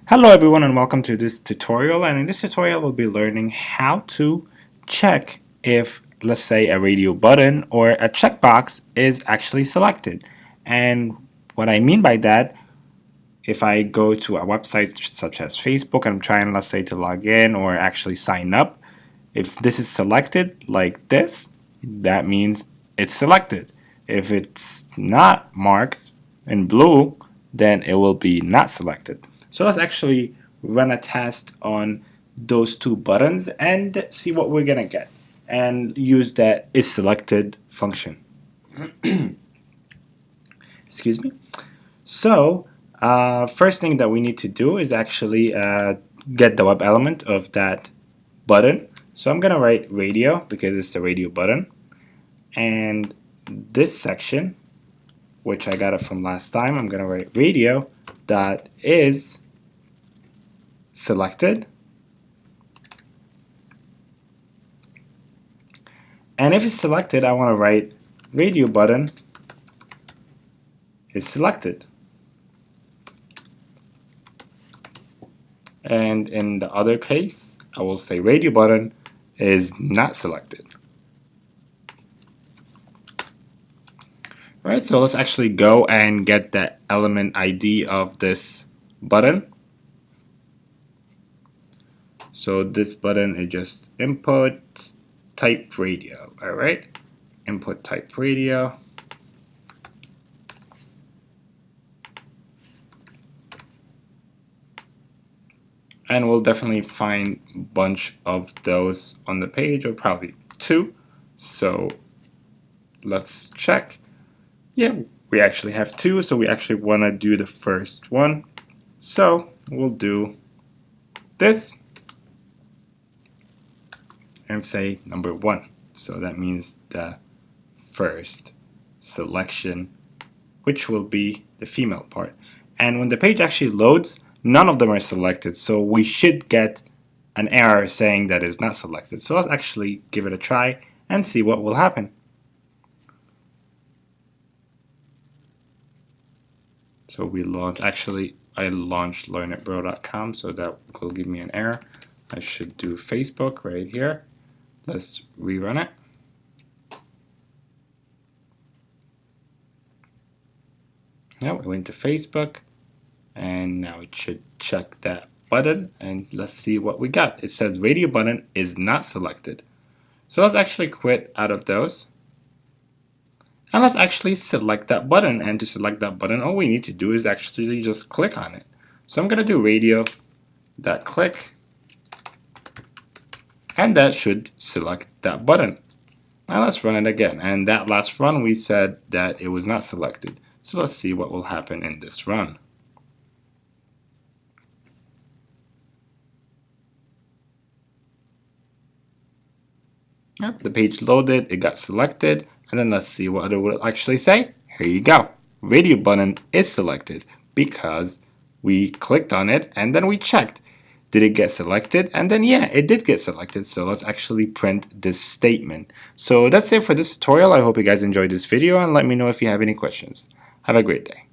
Hello everyone and welcome to this tutorial, and in this tutorial we'll be learning how to check if, let's say, a radio button or a checkbox is actually selected. And what I mean by that, if I go to a website such as Facebook and I'm trying, let's say, to log in or actually sign up, if this is selected like this, that means it's selected. If it's not marked in blue, then it will be not selected. So let's actually run a test on those two buttons and see what we're gonna get, and use that IsSelected function. Excuse me. So first thing that we need to do is actually get the web element of that button. So I'm gonna write radio because it's the radio button, and this section, which I got it from last time, I'm gonna write radio dot is selected, and if it's selected, I want to write radio button is selected, and in the other case I will say radio button is not selected. Alright, so let's actually go and get the element ID of this button. So this button is just input type radio. Alright, input type radio. And we'll definitely find a bunch of those on the page, or probably two. So let's check. Yeah, we actually have two, so we actually want to do the first one. So we'll do this and say number 1. So that means the first selection, which will be the female part. And when the page actually loads, none of them are selected, so we should get an error saying that is not selected. So let's actually give it a try and see what will happen. So we launch, actually I launched learnitbro.com, so that will give me an error. I should do Facebook right here. Let's rerun it. Now we went to Facebook, and now it should check that button, and let's see what we got. It says radio button is not selected. So let's actually quit out of those, and let's actually select that button. And to select that button, all we need to do is actually just click on it. So I'm gonna do radio.click, and that should select that button. Now let's run it again, and that last run we said that it was not selected. So let's see what will happen in this run. Yep, the page loaded, it got selected, and then let's see what it will actually say. Here you go. Radio button is selected because we clicked on it and then we checked. Did it get selected? And then yeah, it did get selected. So let's actually print this statement. So that's it for this tutorial. I hope you guys enjoyed this video, and let me know if you have any questions. Have a great day.